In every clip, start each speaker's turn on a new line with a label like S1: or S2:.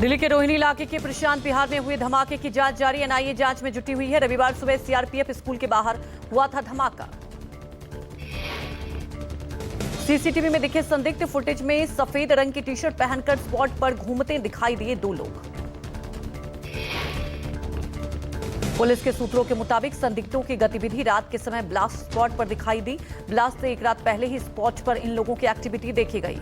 S1: दिल्ली के रोहिणी इलाके के प्रशांत विहार में हुए धमाके की जांच जारी। एनआईए जांच में जुटी हुई है। रविवार सुबह सीआरपीएफ स्कूल के बाहर हुआ था धमाका। सीसीटीवी में दिखे संदिग्ध फुटेज में सफेद रंग की टी शर्ट पहनकर स्पॉट पर घूमते दिखाई दिए दो लोग। पुलिस के सूत्रों के मुताबिक संदिग्धों की गतिविधि रात के समय ब्लास्ट स्पॉट पर दिखाई दी। ब्लास्ट से एक रात पहले ही स्पॉट पर इन लोगों की एक्टिविटी देखी गई।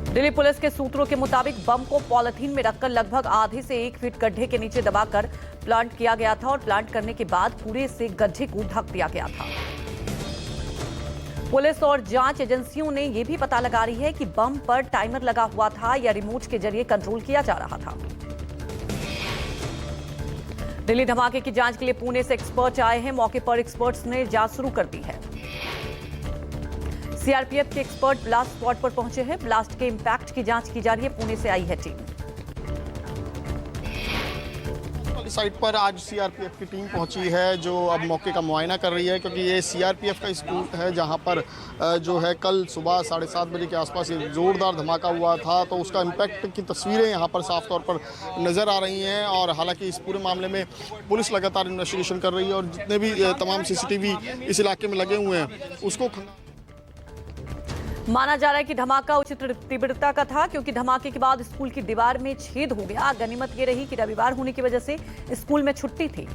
S1: दिल्ली पुलिस के सूत्रों के मुताबिक बम को पॉलिथीन में रखकर लगभग आधे से 1 फीट गड्ढे के नीचे दबाकर प्लांट किया गया था और प्लांट करने के बाद पूरे से गड्ढे को ढक दिया गया था। पुलिस और जांच एजेंसियों ने यह भी पता लगा रही है कि बम पर टाइमर लगा हुआ था या रिमोट के जरिए कंट्रोल किया जा रहा था। दिल्ली धमाके की जांच के लिए पुणे से एक्सपर्ट आए हैं। मौके पर एक्सपर्ट्स ने जांच शुरू कर दी है। सीआरपीएफ के एक्सपर्ट ब्लास्ट स्पॉट पर पहुंचे हैं। ब्लास्ट के इंपैक्ट की जांच की जा रही है। पुणे से आई है टीम।
S2: साइट पर आज सीआरपीएफ की टीम पहुंची है, जो अब मौके का मुआयना कर रही है, क्योंकि ये सीआरपीएफ का स्कूल है जहां पर जो है कल सुबह 7:30 बजे के आसपास एक जोरदार धमाका हुआ था। तो उसका इम्पैक्ट की तस्वीरें यहां पर साफ तौर पर नज़र आ रही हैं। और हालांकि इस पूरे मामले में पुलिस लगातार इन्वेस्टिगेशन कर रही है और जितने भी तमाम सीसीटीवी इस इलाके में लगे हुए हैं उसको
S1: माना जा रहा है कि धमाका उच्च तीव्रता का था, क्योंकि धमाके के बाद स्कूल की दीवार में छेद हो गया। गनीमत ये रही कि रविवार होने की वजह से स्कूल में छुट्टी थी।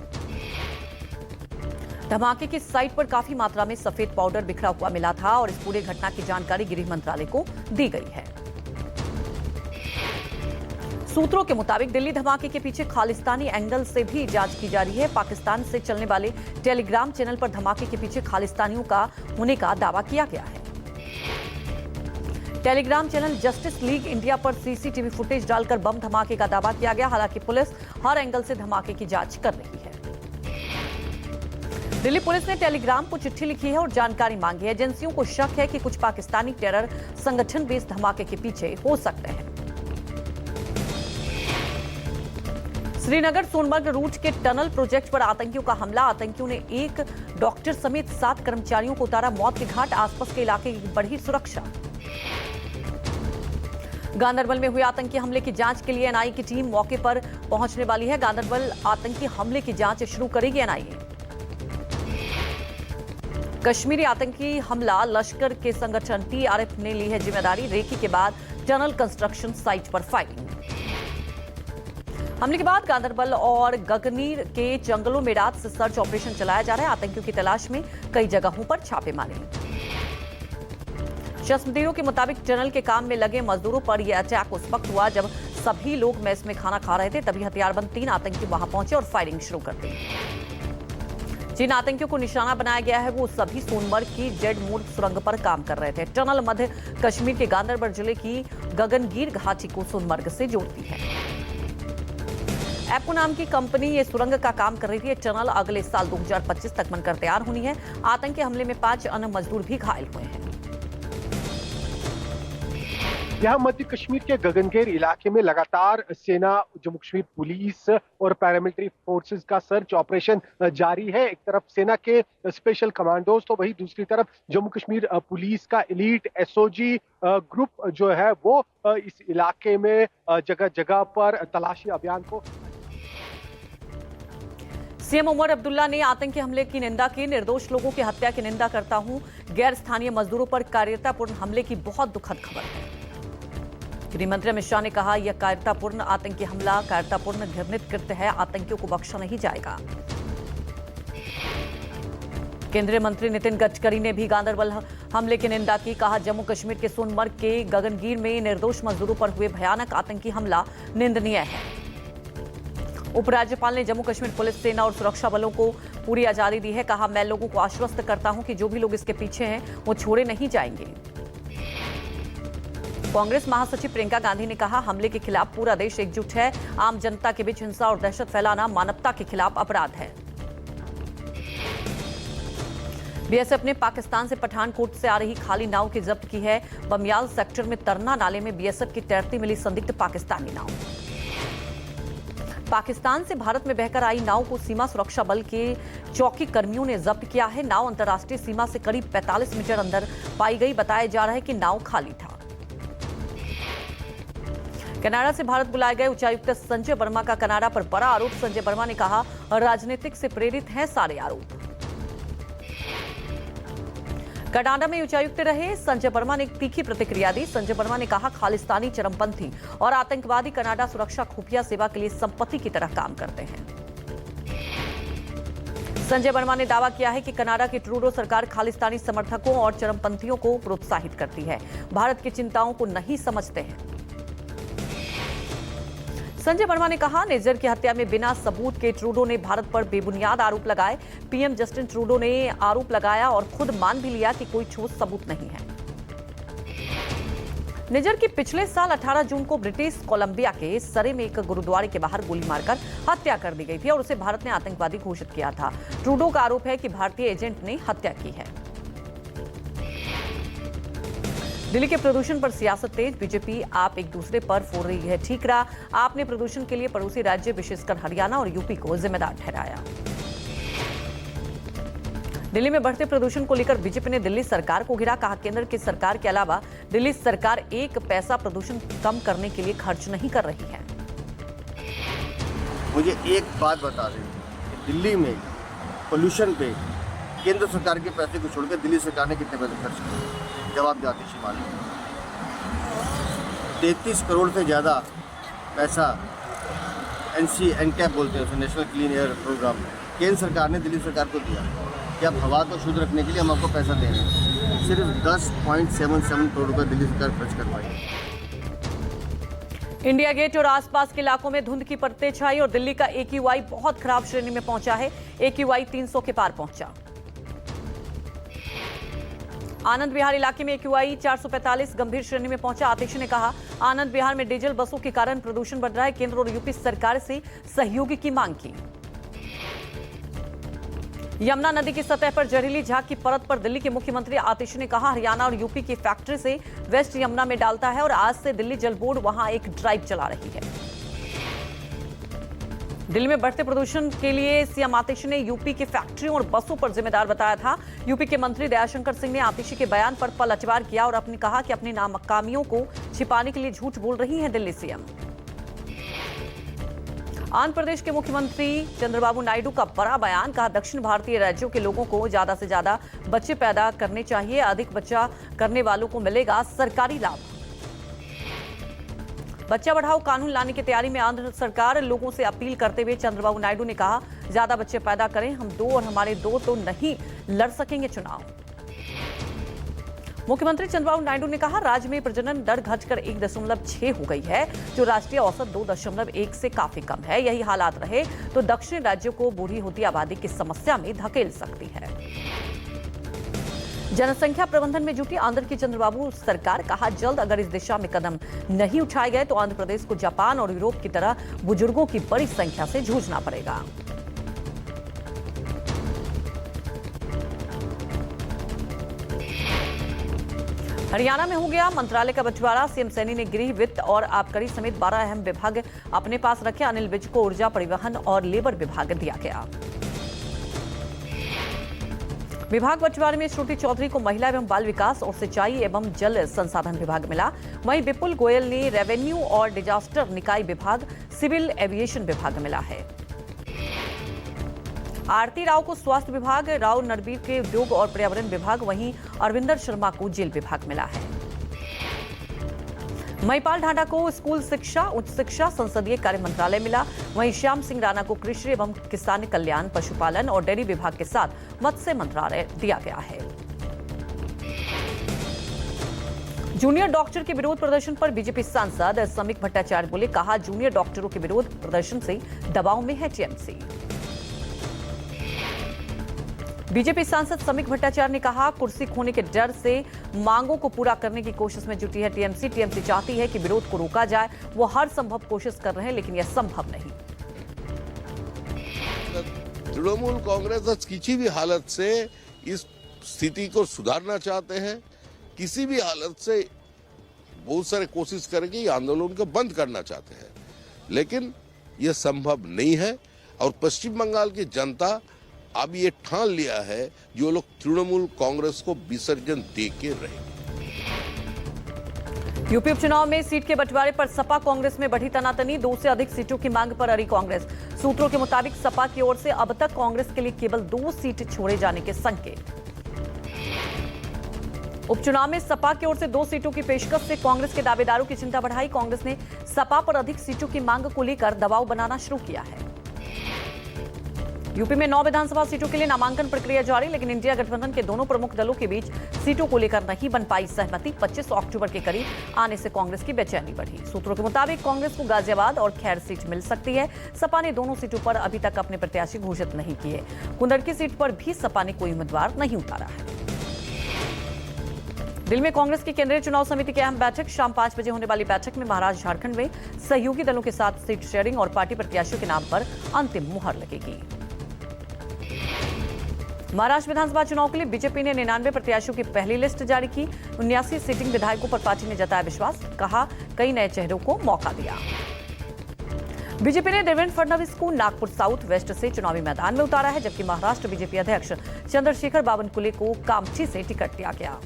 S1: धमाके की साइट पर काफी मात्रा में सफेद पाउडर बिखरा हुआ मिला था और इस पूरे घटना की जानकारी गृह मंत्रालय को दी गई है। सूत्रों के मुताबिक दिल्ली धमाके के पीछे खालिस्तानी एंगल से भी जांच की जा रही है। पाकिस्तान से चलने वाले टेलीग्राम चैनल पर धमाके के पीछे खालिस्तानियों का होने का दावा किया गया है। Telegram channel justice league India पर सीसीटीवी फुटेज डालकर बम धमाके का दावा किया गया। हालांकि पुलिस हर एंगल से धमाके की जांच कर रही है। दिल्ली पुलिस ने टेलीग्राम को चिट्ठी लिखी है और जानकारी मांगी है। एजेंसियों को शक है कि कुछ पाकिस्तानी टेरर संगठन भी इस धमाके के पीछे हो सकते हैं। श्रीनगर सोनमर्ग रूट के टनल प्रोजेक्ट पर आतंकियों का हमला। आतंकियों ने एक डॉक्टर समेत 7 कर्मचारियों को उतारा मौत के घाट। आसपास के इलाके की बढ़ी सुरक्षा। गांदरबल में हुए आतंकी हमले की जांच के लिए एनआईए की टीम मौके पर पहुंचने वाली है। गांदरबल आतंकी हमले की जांच शुरू करेगी एनआईए। कश्मीरी आतंकी हमला लश्कर के संगठन टीआरएफ ने ली है जिम्मेदारी। रेकी के बाद टनल कंस्ट्रक्शन साइट पर फायरिंग। हमले के बाद गांदरबल और गगनीर के जंगलों में रात से सर्च ऑपरेशन चलाया जा रहा है। आतंकियों की तलाश में कई जगहों पर छापे मारे। चश्मदीरों के मुताबिक टनल के काम में लगे मजदूरों पर यह अटैक उस वक्त हुआ जब सभी लोग मेस में खाना खा रहे थे। तभी हथियारबंद 3 आतंकी वहां पहुंचे और फायरिंग शुरू कर दी। जिन आतंकियों को निशाना बनाया गया है वो सभी सोनमर्ग की जेडमूर सुरंग पर काम कर रहे थे। टनल मध्य कश्मीर के गांदरबल जिले की गगनगीर घाटी को सोनमर्ग से जोड़ती है। एपको नाम की कंपनी ये सुरंग का काम कर रही थी। टनल अगले साल 2025 तक बनकर तैयार होनी है। आतंकी हमले में 5 अन्य मजदूर भी घायल हुए हैं।
S3: यहाँ मध्य कश्मीर के गगनगीर इलाके में लगातार सेना, जम्मू कश्मीर पुलिस और पैरामिलिट्री फोर्सेस का सर्च ऑपरेशन जारी है। एक तरफ सेना के स्पेशल कमांडोज तो वही दूसरी तरफ जम्मू कश्मीर पुलिस का एलीट एसओजी ग्रुप जो है वो इस इलाके में जगह जगह पर तलाशी अभियान को।
S1: सीएम उमर अब्दुल्ला ने आतंकी हमले की निंदा की। निर्दोष लोगों की हत्या की निंदा करता हूं। गैर स्थानीय मजदूरों पर कायरतापूर्ण हमले की बहुत दुखद खबर है। गृहमंत्री अमित शाह ने कहा, यह कायरतापूर्ण आतंकी हमला कायरतापूर्ण घृणित कृत्य है। आतंकियों को बख्शा नहीं जाएगा। केंद्रीय मंत्री नितिन गडकरी ने भी गांदरबल हमले की निंदा की। कहा, जम्मू कश्मीर के सोनमर्ग के गगनगीर में निर्दोष मजदूरों पर हुए भयानक आतंकी हमला निंदनीय है। उपराज्यपाल ने जम्मू कश्मीर पुलिस, सेना और सुरक्षा बलों को पूरी आजादी दी है। कहा, मैं लोगों को आश्वस्त करता हूं कि जो भी लोग इसके पीछे हैं वो छोड़े नहीं जाएंगे। कांग्रेस महासचिव प्रियंका गांधी ने कहा, हमले के खिलाफ पूरा देश एकजुट है। आम जनता के बीच हिंसा और दहशत फैलाना मानवता के खिलाफ अपराध है। बीएसएफ ने पाकिस्तान से पठानकोट से आ रही खाली नाव की जब्त की है। बमियाल सेक्टर में तरना नाले में बीएसएफ की तैरती मिली संदिग्ध पाकिस्तानी नाव। पाकिस्तान से भारत में बहकर आई नाव को सीमा सुरक्षा बल के चौकी कर्मियों ने जब्त किया है। नाव अंतर्राष्ट्रीय सीमा से करीब 45 मीटर अंदर पाई गई। बताया जा रहा है कि नाव खाली था। कनाडा से भारत बुलाए गए उच्चायुक्त संजय वर्मा का कनाडा पर बड़ा आरोप। संजय वर्मा ने कहा, राजनीतिक से प्रेरित हैं सारे आरोप। कनाडा में उच्चायुक्त रहे संजय वर्मा ने एक तीखी प्रतिक्रिया दी। संजय वर्मा ने कहा, खालिस्तानी चरमपंथी और आतंकवादी कनाडा सुरक्षा खुफिया सेवा के लिए संपत्ति की तरह काम करते हैं। संजय वर्मा ने दावा किया है कि कनाडा की ट्रूडो सरकार खालिस्तानी समर्थकों और चरमपंथियों को प्रोत्साहित करती है, भारत की चिंताओं को नहीं समझते हैं। संजय वर्मा ने कहा, निज्जर की हत्या में बिना सबूत के ट्रूडो ने भारत पर बेबुनियाद आरोप लगाए। पीएम जस्टिन ट्रूडो ने आरोप लगाया और खुद मान भी लिया कि कोई ठोस सबूत नहीं है। निज्जर की पिछले साल 18 जून को ब्रिटिश कोलंबिया के सरे में एक गुरुद्वारे के बाहर गोली मारकर हत्या कर दी गई थी और उसे भारत ने आतंकवादी घोषित किया था। ट्रूडो का आरोप है कि भारतीय एजेंट ने हत्या की है। दिल्ली के प्रदूषण पर सियासत तेज। बीजेपी आप एक दूसरे पर फोड़ रही है ठीकरा। आपने प्रदूषण के लिए पड़ोसी राज्य विशेषकर हरियाणा और यूपी को जिम्मेदार ठहराया। दिल्ली में बढ़ते प्रदूषण को लेकर बीजेपी ने दिल्ली सरकार को घेरा। कहा, केंद्र की सरकार के अलावा दिल्ली सरकार एक पैसा प्रदूषण कम करने के लिए खर्च नहीं कर रही है।
S4: मुझे एक बात बता दें, दिल्ली में पोल्यूशन पे केंद्र सरकार के पैसे को छोड़कर दिल्ली सरकार ने कितने पैसे खर्च किए? जवाब जातिशी मालूम। 33 करोड़ से ज़्यादा पैसा NCAP बोलते हैं उसे, नेशनल क्लीन एयर प्रोग्राम, केंद्र सरकार ने दिल्ली सरकार को दिया कि आप हवा को शुद्ध रखने के लिए हम आपको पैसा दे रहे हैं। सिर्फ 10.77 करोड़ रुपये दिल्ली सरकार खर्च कर पाई।
S1: इंडिया गेट और आसपास के इलाकों में धुंध की परतें छाई और दिल्ली का AQI बहुत खराब श्रेणी में पहुंचा है। AQI 300 के पार पहुंचा। आनंद विहार इलाके में AQI 445 गंभीर श्रेणी में पहुंचा। आतिशी ने कहा, आनंद विहार में डीजल बसों के कारण प्रदूषण बढ़ रहा है। केंद्र और यूपी सरकार से सहयोग की मांग की। यमुना नदी की सतह पर जहरीली झाग की परत पर दिल्ली के मुख्यमंत्री आतिशी ने कहा, हरियाणा और यूपी की फैक्ट्री से वेस्ट यमुना में डालता है और आज से दिल्ली जल बोर्ड वहां एक ड्राइव चला रही है। दिल्ली में बढ़ते प्रदूषण के लिए सीएम आतिशी ने यूपी की फैक्ट्रियों और बसों पर जिम्मेदार बताया था। यूपी के मंत्री दयाशंकर सिंह ने आतिशी के बयान पर पलटवार किया और अपने कहा कि अपनी नाकामियों को छिपाने के लिए झूठ बोल रही हैं दिल्ली सीएम। आंध्र प्रदेश के मुख्यमंत्री चंद्रबाबू नायडू का बड़ा बयान। कहा, दक्षिण भारतीय राज्यों के लोगों को ज्यादा से ज्यादा बच्चे पैदा करने चाहिए। अधिक बच्चा करने वालों को मिलेगा सरकारी लाभ। बच्चा बढ़ाओ कानून लाने की तैयारी में आंध्र सरकार। लोगों से अपील करते हुए चंद्रबाबू नायडू ने कहा, ज्यादा बच्चे पैदा करें, हम 2 और हमारे 2 तो नहीं लड़ सकेंगे चुनाव। मुख्यमंत्री चंद्रबाबू नायडू ने कहा, राज्य में प्रजनन दर घटकर 1.6 हो गई है, जो राष्ट्रीय औसत 2.1 से काफी कम है। यही हालात रहे तो दक्षिणी राज्यों को बूढ़ी होती आबादी की समस्या में धकेल सकती है। जनसंख्या प्रबंधन में जुटी आंध्र की चंद्रबाबू सरकार। कहा, जल्द अगर इस दिशा में कदम नहीं उठाए गए तो आंध्र प्रदेश को जापान और यूरोप की तरह बुजुर्गों की बड़ी संख्या से जूझना पड़ेगा। हरियाणा में हो गया मंत्रालय का बंटवारा। सीएम सैनी ने गृह, वित्त और आबकारी समेत 12 अहम विभाग अपने पास रखे। अनिल विज को ऊर्जा, परिवहन और लेबर विभाग दिया गया। विभाग बंटवारे में श्रुति चौधरी को महिला एवं बाल विकास और सिंचाई एवं जल संसाधन विभाग मिला। वहीं विपुल गोयल ने रेवेन्यू और डिजास्टर निकाय विभाग, सिविल एविएशन विभाग मिला है। आरती राव को स्वास्थ्य विभाग, राव नरबीर के उद्योग और पर्यावरण विभाग, वहीं अरविंदर शर्मा को जेल विभाग मिला है। महिपाल ढांडा को स्कूल शिक्षा, उच्च शिक्षा, संसदीय कार्य मंत्रालय मिला। वहीं श्याम सिंह राणा को कृषि एवं किसान कल्याण, पशुपालन और डेयरी विभाग के साथ मत्स्य मंत्रालय दिया गया है। जूनियर डॉक्टर के विरोध प्रदर्शन पर बीजेपी सांसद समीक भट्टाचार्य बोले। कहा, जूनियर डॉक्टरों के विरोध प्रदर्शन से दबाव में है टीएमसी। बीजेपी सांसद समीक भट्टाचार्य ने कहा, कुर्सी खोने के डर से मांगों को पूरा करने की कोशिश में जुटी है टीएमसी। टीएमसी चाहती है कि विरोध को रोका जाए। वो हर संभव कोशिश कर रहे हैं, लेकिन यह संभव नहीं।
S5: तृणमूल कांग्रेस किसी भी हालत से इस स्थिति को सुधारना चाहते हैं। किसी भी हालत से बहुत सारे कोशिश करके आंदोलन को बंद करना चाहते हैं, लेकिन यह संभव नहीं है। और पश्चिम बंगाल की जनता अब ये ठान लिया है जो लोग तृणमूल कांग्रेस को विसर्जन दे के रहेंगे।
S1: यूपी उपचुनाव में सीट के बंटवारे पर सपा कांग्रेस में बढ़ी तनातनी, 2 से अधिक सीटों की मांग पर अड़ी कांग्रेस। सूत्रों के मुताबिक सपा की ओर से अब तक कांग्रेस के लिए केवल 2 सीट छोड़े जाने के संकेत। उपचुनाव में सपा की ओर से 2 सीटों की पेशकश से कांग्रेस के दावेदारों की चिंता बढ़ाई। कांग्रेस ने सपा पर अधिक सीटों की मांग को लेकर दबाव बनाना शुरू किया है। यूपी में 9 विधानसभा सीटों के लिए नामांकन प्रक्रिया जारी, लेकिन इंडिया गठबंधन के दोनों प्रमुख दलों के बीच सीटों को लेकर नहीं बन पाई सहमति। 25 अक्टूबर के करीब आने से कांग्रेस की बेचैनी बढ़ी। सूत्रों के मुताबिक कांग्रेस को गाजियाबाद और खैर सीट मिल सकती है। सपा ने दोनों सीटों पर अभी तक अपने प्रत्याशी घोषित नहीं किए। कुंदड़की सीट पर भी सपा ने कोई उम्मीदवार नहीं उतारा है। दिल्ली में कांग्रेस की केंद्रीय चुनाव समिति की अहम बैठक, शाम 5 बजे होने वाली बैठक में महाराष्ट्र झारखंड में सहयोगी दलों के साथ सीट शेयरिंग और पार्टी प्रत्याशियों के नाम पर अंतिम मुहर लगेगी। महाराष्ट्र विधानसभा चुनाव के लिए बीजेपी ने 99 प्रत्याशियों की पहली लिस्ट जारी की। 79 सिटिंग विधायकों पर पार्टी ने जताया विश्वास, कहा कई नए चेहरों को मौका दिया। बीजेपी ने देवेंद्र फडणवीस को नागपुर साउथ वेस्ट से चुनावी मैदान में उतारा है, जबकि महाराष्ट्र बीजेपी अध्यक्ष चंद्रशेखर बावनकुले को कामठी से टिकट दिया गया।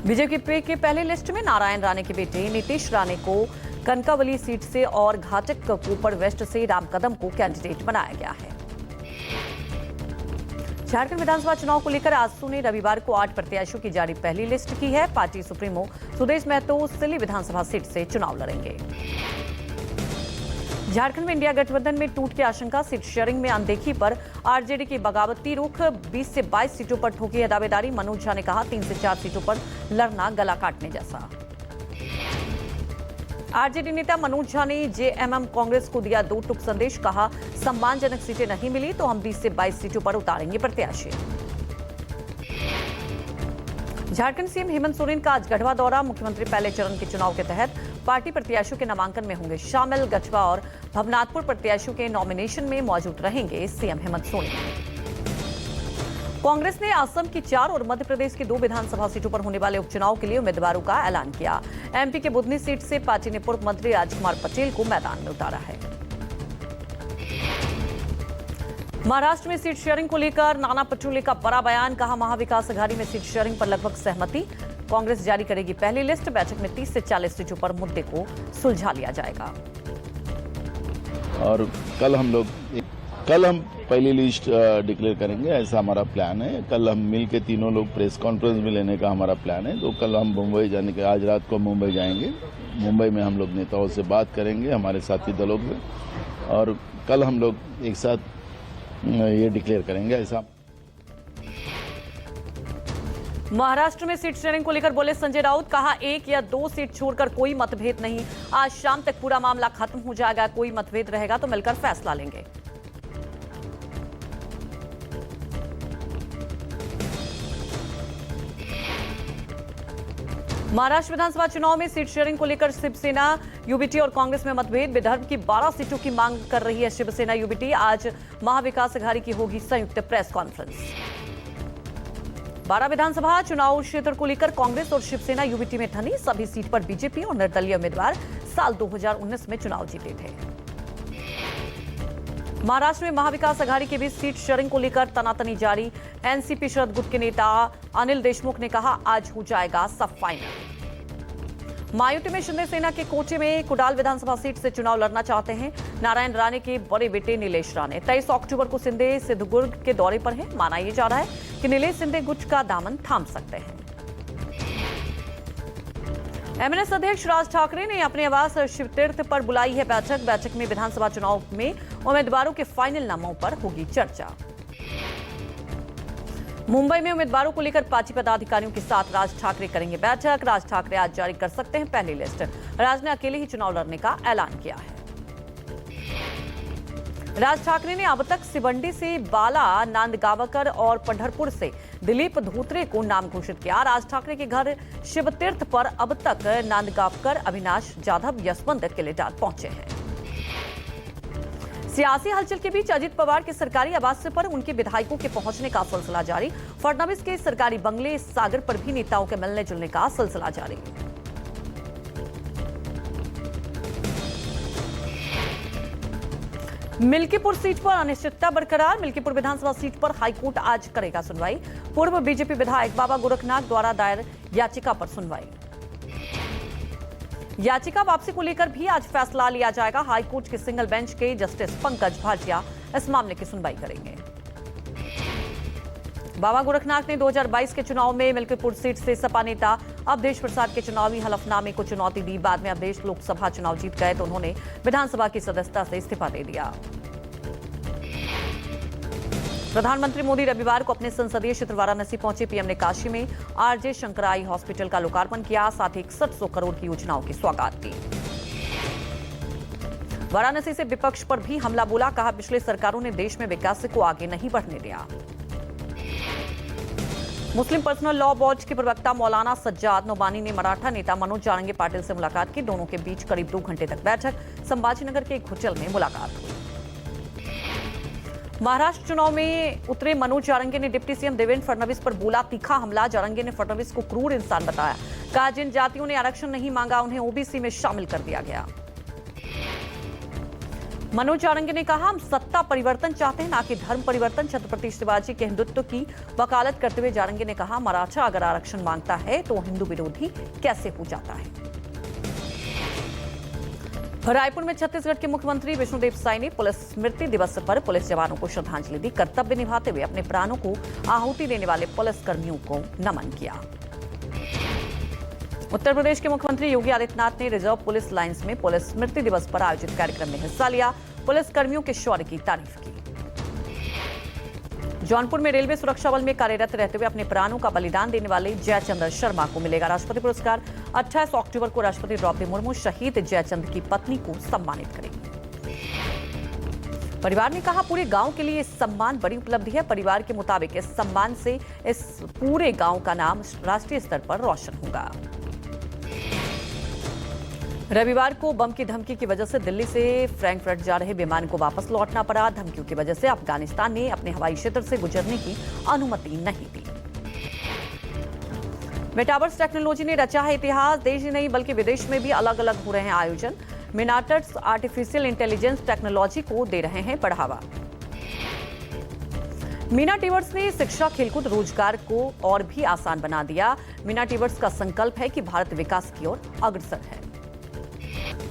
S1: बीजेपी के पहले लिस्ट में नारायण राणे के बेटे नीतीश राणे को कनकावली सीट से और घाटक कोपर वेस्ट से राम कदम को कैंडिडेट बनाया गया है। झारखंड विधानसभा चुनाव को लेकर आजसू ने रविवार को 8 प्रत्याशियों की जारी पहली लिस्ट की है। पार्टी सुप्रीमो सुदेश महतो सिल्ली विधानसभा सीट से चुनाव लड़ेंगे। झारखंड में इंडिया गठबंधन में टूट की आशंका, सीट शेयरिंग में अनदेखी पर आरजेडी की बगावती रुख, 20 से 22 सीटों पर ठोकी है दावेदारी। मनोज झा ने कहा 3 से 4 सीटों पर लड़ना गला काटने जैसा। आरजेडी नेता मनोज झा ने जेएमएम कांग्रेस को दिया 2 टूक संदेश, कहा सम्मानजनक सीटें नहीं मिली तो हम 20 से 22 सीटों पर उतारेंगे प्रत्याशी। झारखंड सीएम हेमंत सोरेन का आज गढ़वा दौरा, मुख्यमंत्री पहले चरण के चुनाव के तहत पार्टी प्रत्याशियों के नामांकन में होंगे शामिल। गढ़वा और भवनाथपुर प्रत्याशियों के नॉमिनेशन में मौजूद रहेंगे सीएम हेमंत सोरेन। कांग्रेस ने असम की 4 और मध्य प्रदेश की 2 विधानसभा सीटों पर होने वाले उपचुनाव के लिए उम्मीदवारों का ऐलान किया। एमपी के बुधनी सीट से पार्टी ने पूर्व मंत्री राजकुमार पटेल को मैदान में उतारा है। महाराष्ट्र में सीट शेयरिंग को लेकर नाना पटोले का बड़ा बयान, कहा महाविकास अघाड़ी में सीट शेयरिंग पर लगभग सहमति। कांग्रेस जारी करेगी पहली लिस्ट, बैठक में 30 से 40 सीटों पर मुद्दे को सुलझा लिया जाएगा।
S6: और कल हम पहली लिस्ट डिक्लेयर करेंगे, ऐसा हमारा प्लान है। कल हम मिल के तीनों लोग प्रेस कॉन्फ्रेंस में लेने का हमारा प्लान है। तो कल हम मुंबई जाने के, आज रात को मुंबई जाएंगे। मुंबई में हम लोग नेताओं से बात करेंगे, हमारे साथी दलों से, और कल हम लोग एक साथ ये डिक्लेयर करेंगे। ऐसा
S1: महाराष्ट्र में सीट शेयरिंग को लेकर बोले संजय राउत, कहा 1 या 2 सीट छोड़कर कोई मतभेद नहीं। आज शाम तक पूरा मामला खत्म हो जाएगा, कोई मतभेद रहेगा तो मिलकर फैसला लेंगे। महाराष्ट्र विधानसभा चुनाव में सीट शेयरिंग को लेकर शिवसेना, यूबीटी और कांग्रेस में मतभेद। विदर्भ की 12 सीटों की मांग कर रही है शिवसेना यूबीटी। आज महाविकास अघाड़ी की होगी संयुक्त प्रेस कॉन्फ्रेंस। 12 विधानसभा चुनाव क्षेत्र को लेकर कांग्रेस और शिवसेना यूबीटी में ठनी। सभी सीट पर बीजेपी और निर्दलीय उम्मीदवार साल 2019 में चुनाव जीते थे। महाराष्ट्र में महाविकास अघाड़ी के बीच सीट शेयरिंग को लेकर तनातनी जारी। एनसीपी शरद गुट के नेता अनिल देशमुख ने कहा आज हो जाएगा सब फाइनल। मायावती में शिंदे सेना के कोटे में कुडाल विधानसभा सीट से चुनाव लड़ना चाहते हैं नारायण राणे के बड़े बेटे नीलेश राणे। 23 अक्टूबर को शिंदे सिद्धदुर्ग के दौरे पर हैं। माना यह जा रहा है कि नीलेश शिंदे गुट का दामन थाम सकते हैं। एमएनएस अध्यक्ष राज ठाकरे ने अपने आवास शिवतीर्थ पर बुलाई है बैठक। बैठक में विधानसभा चुनाव में उम्मीदवारों के फाइनल नामों पर होगी चर्चा। मुंबई में उम्मीदवारों को लेकर पार्टी पदाधिकारियों के साथ राज ठाकरे करेंगे बैठक। राज ठाकरे आज जारी कर सकते हैं पहली लिस्ट। राज ने अकेले ही चुनाव लड़ने का ऐलान किया है। राज ठाकरे ने अब तक सिवंडी से बाला, नांदगावकर और पंढरपुर से दिलीप धोत्रे को नाम घोषित किया। राज ठाकरे के घर शिवतीर्थ पर अब तक नांदगावकर, अविनाश जाधव, यशवंत किलेटार पहुंचे हैं। सियासी हलचल के बीच अजित पवार के सरकारी आवास पर उनके विधायकों के पहुंचने का सिलसिला जारी। फडणवीस के सरकारी बंगले सागर पर भी नेताओं के मिलने जुलने का सिलसिला जारी। मिल्कीपुर सीट पर अनिश्चितता बरकरार। मिल्कीपुर विधानसभा सीट पर हाईकोर्ट आज करेगा सुनवाई। पूर्व बीजेपी विधायक बाबा गोरखनाथ द्वारा दायर याचिका पर सुनवाई। याचिका वापसी को लेकर भी आज फैसला लिया जाएगा। हाईकोर्ट के सिंगल बेंच के जस्टिस पंकज भाटिया इस मामले की सुनवाई करेंगे। बाबा गोरखनाथ ने 2022 के चुनाव में मिल्कीपुर सीट से सपा नेता अवधेश प्रसाद के चुनावी हलफनामे को चुनौती दी। बाद में अवधेश लोकसभा चुनाव जीत गए तो उन्होंने विधानसभा की सदस्यता से इस्तीफा दे दिया। प्रधानमंत्री मोदी रविवार को अपने संसदीय क्षेत्र वाराणसी पहुंचे। पीएम ने काशी में आरजे शंकराई हॉस्पिटल का लोकार्पण किया, साथ ही 6100 करोड़ की योजनाओं की सौगात दी। वाराणसी से विपक्ष पर भी हमला बोला, कहा पिछली सरकारों ने देश में विकास को आगे नहीं बढ़ने दिया। मुस्लिम पर्सनल लॉ बोर्ड के प्रवक्ता मौलाना सज्जाद नोबानी ने मराठा नेता मनोज जारंगी पाटिल से मुलाकात की। दोनों के बीच करीब 2 घंटे तक बैठक। संभाजीनगर के एक होटल में मुलाकात हुई। महाराष्ट्र चुनाव में उतरे मनोज जारंगी ने डिप्टी सीएम देवेंद्र फडणवीस पर बोला तीखा हमला। जारंगी ने फडणवीस को क्रूर इंसान बताया। कहा जिन जातियों ने आरक्षण नहीं मांगा उन्हें ओबीसी में शामिल कर दिया गया। मनोज जारंगी ने कहा हम सत्ता परिवर्तन चाहते हैं, ना कि धर्म परिवर्तन। छत्रपति शिवाजी के हिंदुत्व की वकालत करते हुए जारंगी ने कहा मराठा अगर आरक्षण मांगता है तो हिंदू विरोधी कैसे हो जाता है। रायपुर में छत्तीसगढ़ के मुख्यमंत्री विष्णुदेव साय ने पुलिस स्मृति दिवस पर पुलिस जवानों को श्रद्धांजलि दी। कर्तव्य निभाते हुए अपने प्राणों को आहुति देने वाले पुलिस कर्मियों को नमन किया। उत्तर प्रदेश के मुख्यमंत्री योगी आदित्यनाथ ने रिजर्व पुलिस लाइंस में पुलिस स्मृति दिवस पर आयोजित कार्यक्रम में हिस्सा लिया। पुलिस कर्मियों के शौर्य की तारीफ की। जौनपुर में रेलवे सुरक्षा बल में कार्यरत रहते हुए अपने प्राणों का बलिदान देने वाले जयचंद्र शर्मा को मिलेगा राष्ट्रपति पुरस्कार। 28 अक्टूबर को राष्ट्रपति द्रौपदी मुर्मू शहीद जयचंद्र की पत्नी को सम्मानित करेंगी। परिवार ने कहा पूरे गांव के लिए इस सम्मान बड़ी उपलब्धि है। परिवार के मुताबिक इस सम्मान से इस पूरे गांव का नाम राष्ट्रीय स्तर पर रोशन होगा। रविवार को बम की धमकी की वजह से दिल्ली से फ्रैंकफर्ट जा रहे विमान को वापस लौटना पड़ा। धमकियों की वजह से अफगानिस्तान ने अपने हवाई क्षेत्र से गुजरने की अनुमति नहीं दी। मेटावर्स टेक्नोलॉजी ने रचा है इतिहास। देश ही नहीं बल्कि विदेश में भी अलग अलग हो रहे हैं आयोजन। मिनाटर्स आर्टिफिशियल इंटेलिजेंस टेक्नोलॉजी को दे रहे हैं बढ़ावा। मीनाटिवर्स ने शिक्षा, खेलकूद, रोजगार को और भी आसान बना दिया। मीनाटिवर्स का संकल्प है कि भारत विकास की ओर अग्रसर है।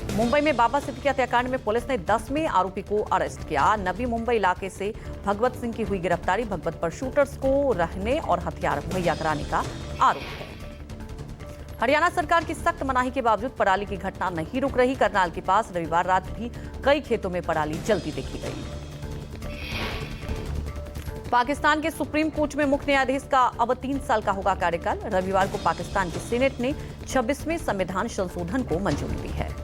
S1: मुंबई में बाबा सिटी के हत्याकांड में पुलिस ने 10वें आरोपी को अरेस्ट किया। नवी मुंबई इलाके से भगवत सिंह की हुई गिरफ्तारी। भगवत पर शूटर्स को रहने और हथियार मुहैया कराने का आरोप है। हरियाणा सरकार की सख्त मनाही के बावजूद पराली की घटना नहीं रुक रही। करनाल के पास रविवार रात भी कई खेतों में पराली जलती देखी गई। पाकिस्तान के सुप्रीम कोर्ट में मुख्य न्यायाधीश का अब 3 साल का होगा कार्यकाल। रविवार को पाकिस्तान की सीनेट ने 26वें संविधान संशोधन को मंजूरी दी है।